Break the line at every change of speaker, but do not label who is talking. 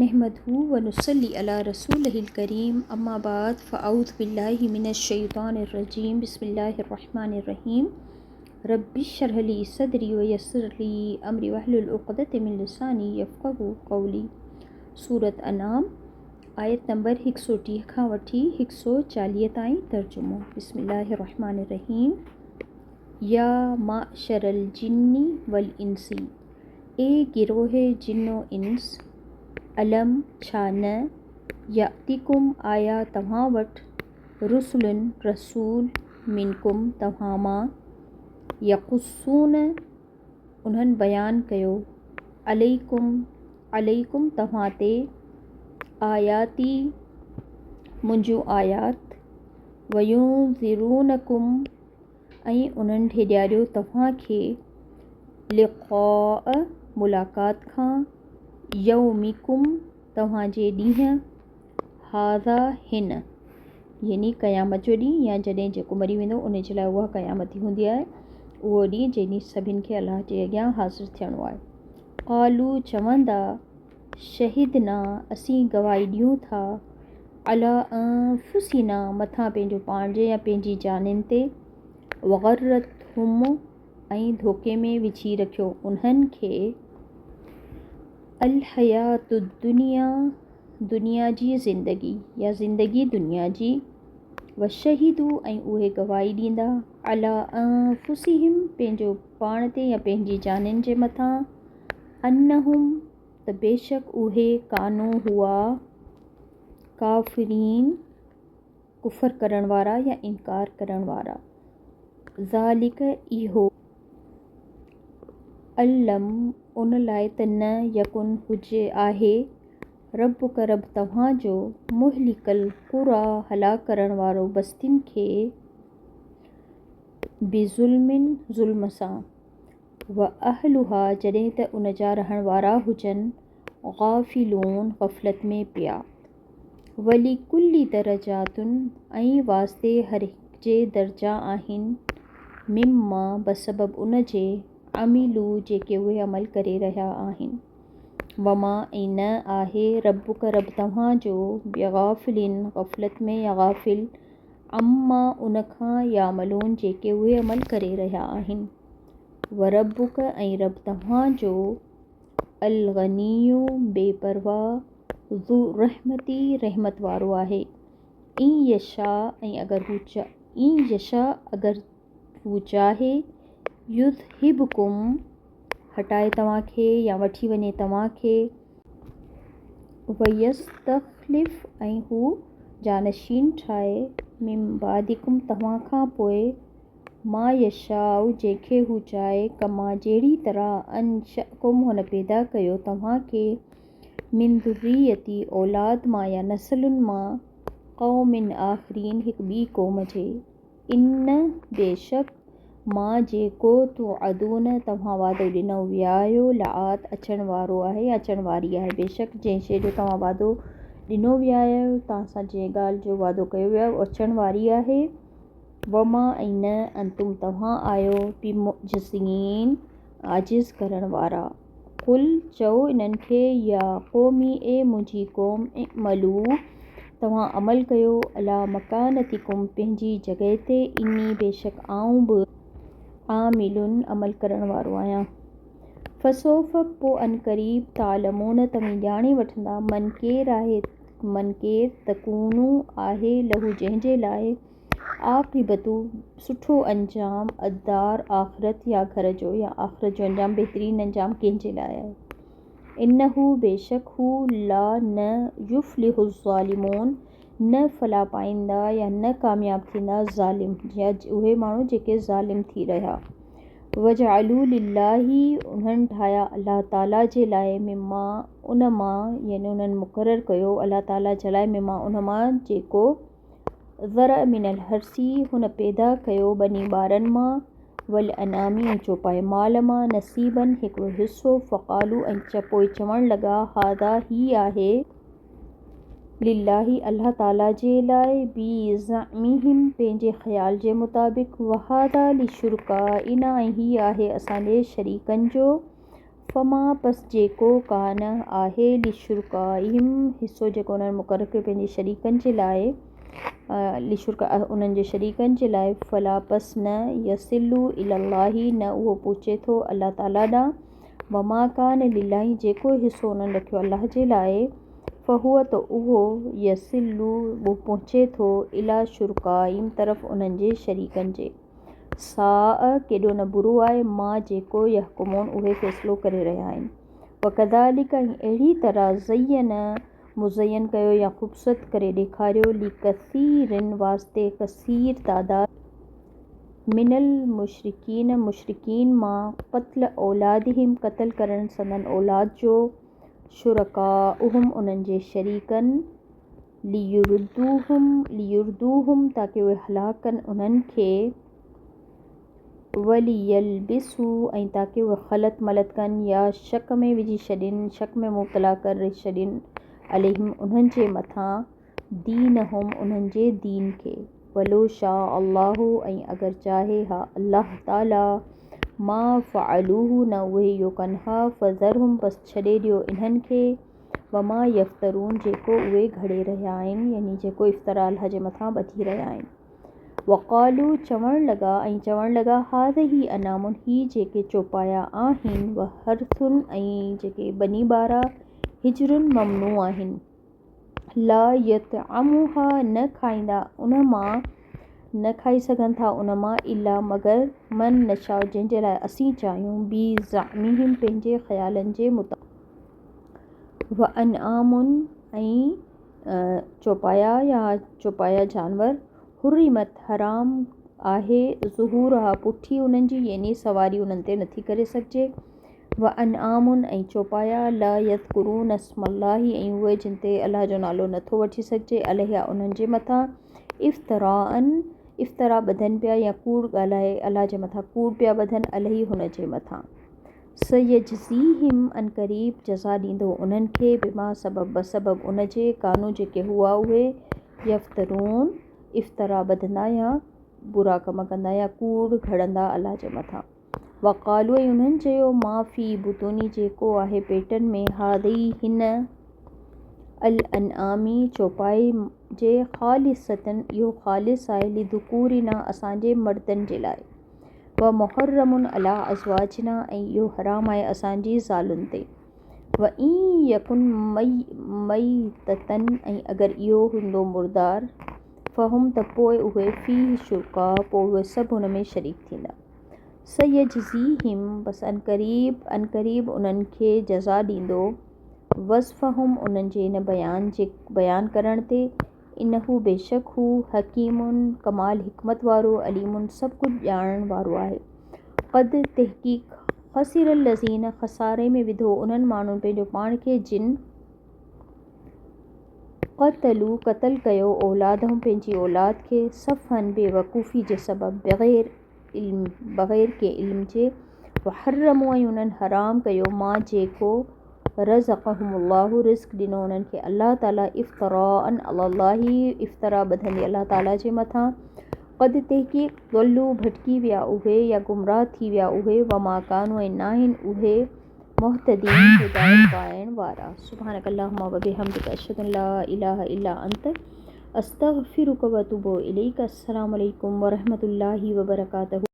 नहमदहू व नुसल्ली अला रसूलिहिल करीम अम्मा बाद फ़अऊज़ु बिल्लाहि मिनश शैतानिर रजीम बिस्मिल्लाहिर्रहमानिर्रहीम रब्बिश्रह ली सदरी व यस्सिर ली अमरी वहलुल उक़दतम मिन लिसानी यफ़क़हू क़ौली। सूरत अनाम आयत नंबर 130 खां वठी 140 ताईं तर्जुमो। बिस्मिल्लाहिर्रहमानिर्रहीम। या माशरल जिन्नी वल इंसी, ए गिरोहे जिन्नो इंस, अलम छा न, यातिकुम आया तव्हां वटि, रुसुलन रसूल, मिनकुम तव्हां मां, यक़ुस्सून उन्हनि बयान कयो, अलैकुम तव्हां ते, आयाती मुंहिंजूं आयात, वयुंज़िरूनकुम ऐं उन्हनि ढेॾियारियो तव्हांखे, लिक़ाअ मुलाक़ात खां, यौमिकुम तव्हांजे ॾींहुं, हाज़ा हिन यानी क़यामत जो ॾींहुं या जॾहिं जेको मरी वेंदो उन जे लाइ उहा क़यामत हूंदी आहे, उहो ॾींहुं जंहिं ॾींहुं सभिनि खे अलाह जे अॻियां हाज़िर थियणो आहे। क़ालू चवंदा, शहिदना असीं गवाही ॾियूं था, अला अनफुसिना मथां पंहिंजो पाण जे या पंहिंजी जानिन ते, वग़र्रतहुम ऐं धोखे में विझी रखियो उन्हनि खे, अल हयातुद दुनिया दुनिया जी ज़िंदगी या ज़िंदगी दुनिया जी, व शहीदू ऐं उहे गवाही ॾींदा, अला अनफुसिहिम पंहिंजो पाण ते या पंहिंजी जानिन जे मथां, अन्नहुम त बेशक उहे कानो हुआ, काफ़िरीन कुफ़र करण वारा या इनकार करण वारा। ज़ालिक इहो, अल्लम उन लाइ त न यकुन हुजे आहे, रब्बुक रब तव्हांजो, मुहलिकल क़ुरा हलाक करण वारो बस्तियुनि खे, बिज़ुल्मिन ज़ुल्म सां, व अहलुहा जॾहिं त उन जा रहण वारा हुजनि, ग़ाफ़िलून ग़फ़लत में पिया, वलिकुल्लि दरजातुन ऐं वास्ते हर हिक जे दर्जा आहिनि, मिम्मा बसबब उन जे, अमिलू जेके उहे अमल करे रहिया आहिनि, वमा ऐं न आहे रब्बुक रब तव्हांजो, बिग़ाफ़िलिन ग़फ़लत में या ग़ाफ़िल, अम्मा उन खां यामलून जेके उहे अमल करे रहिया आहिनि, व रब्बुक ऐं रब तव्हांजो, अल ग़निय्यु बेपरवाह, ज़ु रहमती रहमत वारो आहे, इन यशा ऐं अगर हू चाहे, युज़हिबकुम हटाए तव्हांखे या वठी वञे तव्हांखे, वयस्तख़लिफ़ ऐं हू जानशीन ठाहे, मिन बादिकुम तव्हां खां पोइ, मा यशाउ जंहिंखे हू चाहे, कमा जहिड़ी तरह, अंशअकुम हुन पैदा कयो तव्हांखे, मिन ज़ुर्रियती औलाद मां या नसलुनि मां, क़ौमिन आख़रीन हिक ॿी क़ौम जे, इन बेशक मां जेको तुअदून तव्हां वादो ॾिनो विया आहियो, लआत अचण वारो आहे या अचण वारी आहे, बेशक जंहिं शइ जो तव्हां वादो ॾिनो विया आहियो, तव्हां सां जंहिं ॻाल्हि जो वादो कयो वियो आहे अचण वारी आहे, वमा ऐं न अंतुम तव्हां आहियो, बिमुअजिज़ीन आजिज़ करण वारा। कुल चओ इन्हनि खे, या क़ौमी ए मुंहिंजी क़ौम, इअमलू तव्हां अमल कयो, अला मकानतिकुम पंहिंजी जॻह ते, इनी बेशक आऊं बि आमिलुन अमल करण वारो आहियां। फ़सौफ़ पोइ अनक़रीब, तालमून तव्हीं ॼाणे वठंदा, मन केर तकूनू आहे, लहू जंहिंजे लाइ, आक़िबतु सुठो अंजाम, अदार आख़िरत या घर जो या आख़िरत जो अंजाम बहितरीन अंजाम कंहिंजे लाइ आहे, इन्नहू बेशक हू, ला न युफ़्लिहुज़्ज़ालिमून न फलाह पाईंदा या न कामयाब थींदा ज़ालिम या उहे माण्हू जेके ज़ालिम थी रहिया। वजअलू लिल्लाही उन्हनि ठाहिया अल्लाह ताला जे लाइ, मिम्मा उन मां यानी उन्हनि मुक़ररु कयो अल्लाह ताला जे लाइ, मिम्मा उन मां जेको, ज़रअ मिनल हर्सी हुन पैदा कयो ॿनी ॿारनि मां, वल अनामी ऐं चौपाए माल मां, नसीबन हिकिड़ो हिसो, फ़क़ालू ऐं पोइ चवणु लॻा, हादा ही आहे, लिल्लाही अल्लाह ताला जे लाइ, बी ज़अमिहिम पंहिंजे ख़्याल जे मुताबिक़, वहादा लिशुरकाइना ऐं ही आहे असांजे शरीकनि जो, फमा पस जेको कान आहे लिशुरकाइहिम हिसो जेको उन्हनि मुक़ररु कयो पंहिंजे शरीकनि जे लाइ लिशुरका उन्हनि जे शरीकनि जे लाइ फला पस न यसिलु इलल्लाही न उहो पहुचे थो अल्लाह ताला ॾांहुं वमा कान लिलाही जेको हिसो उन्हनि रखियो अलाह जे लाइ फ़हुअ त उहो यसिलु उहो पहुचे थो इला शुरकाइम तरफ़ उन्हनि जे शरीकनि जे साअ केॾो न बुरो आहे मां जेको यहकुमून उहे फ़ैसिलो करे रहिया आहिनि वकदालिक ऐं अहिड़ी तरह ज़यन मुज़यन कयो या ख़ूबसूरत करे ॾेखारियो लिकसीरिन वास्ते कसीर तादाद मिनल मुशरिकीन मां क़त्ल औलादिहिम क़त्ल करण संदन औलाद जो शुरकाउहुम उन्हनि जे शरीकनि लियुर्दूहुम ताकी उहे हलाक कनि उन्हनि खे वलियलबिसू ऐं ताकी उहे ग़लत मलत कनि या शक में विझी छॾनि शक में मुब्तला करे छॾनि अलैहिम उन्हनि जे मथां दीनहुम उन्हनि जे दीन खे वलो शाह अल्लाहु ऐं अगरि चाहे हा अल्लाह ताला मा फ़अलूहु न उहे इहो कनि हा फ़ज़रहुम बस छॾे ॾियो इन्हनि खे वमा यफ़्तरून जेको उहे घड़े रहिया आहिनि यानी जेको इफ़्तरा अल्लाह जे मथां ॿधी रहिया आहिनि वक़ालू चवणु लॻा हाज़िही अनामुन ही जेके चौपाया आहिनि व हर्सुन ऐं जेके बनी ॿारा हिजरुन ममनू आहिनि ला यतअमुहा न खाईंदा उन मां न खाई सघनि था उन मां इला मगर मन नशा जंहिंजे लाइ असीं चाहियूं बी ज़ामिहिम पंहिंजे ख़्यालनि जे मुताबिक़ व अनआमुन ऐं चौपाया जानवर हुर्रिमत हराम आहे ज़ुहूरहा पुठी उन्हनि जी यानी सवारी उन्हनि ते नथी करे सघिजे व अनआमुन ऐं चौपाया ला यज़कुरून अस्मल्लाही ऐं उहे जिन ते अलाह जो नालो नथो वठी सघिजे अलैहा उन्हनि जे मथां इफ़्तरा ॿधनि पिया या कूड़ ॻाल्हाए अलाह जे मथां कूड़ पिया ॿधनि अलैहि हुन जे मथां सयजज़ीहिम अन क़रीब जज़ा ॾींदो उन्हनि खे बिमा सबब उन जे कानू जेके हुआ उहे यफ़्तरून इफ़्तरा ॿधंदा या बुरा कम कंदा या कूड़ घड़ंदा अलाह जे मथां वक़ालू ऐं उन्हनि चयो माफ़ी बुतूनी जेको आहे पेटनि में हादई हिन अल अनआमी चौपाई जे ख़ालिसतन इहो ख़ालिस आहे लिदुकूरिना असांजे मर्दनि जे लाइ व मुहर्रमुन अला अज़वाजिना ऐं इहो हराम आहे असांजी ज़ालुनि ते व ई यकुन मईततन ऐं अगरि इहो हूंदो मुर्दार फ़हुम त पोइ उहे फ़ी शुरका पोइ उहे सभु हुन में शरीक थींदा सयजज़ीहिम बसि अनक़रीब उन्हनि खे जज़ा ॾींदो वज़फ़हुम उन्हनि जे इन बयान करण ते इनहू बेशक हू हकीमुन कमाल हिकमत वारो अलीमुन सभु कुझु ॼाणण वारो आहे क़द तहक़ीक़ ख़सिरल लज़ीन ख़सारे में विधो उन्हनि माण्हुनि पंहिंजो पाण खे जिन क़त्ल कयो औलादहम पंहिंजी औलाद खे सफ़हन बेवकूफ़ी जे सबबु बग़ैर के इल्म जे वहर्रमू ऐं उन्हनि हराम कयो मां जेको रज़क़हुमुल्लाहु रिज़्क़ ॾिनो उन्हनि खे अल्लाह ताला इफ़्तराअन अलल्लाही इफ़्तरा ॿधंदे अल्लाह ताला जे मथां क़द तहक़ीक़ ज़ल्लू भटकी विया उहे या गुमराह थी विया उहे वमा कानू ऐं नाहिन उहे मुहतदीन हिदायत पाइण वारा सुब्हानक अल्लाहुम्मा व बिहम्दिक अशहदु अन ला इलाहा इल्ला अंत अस्तग़फिरुक व अतूबु इलैक अस्सलामु अलैकुम व रहमतुल्लाहि व बरकातहू।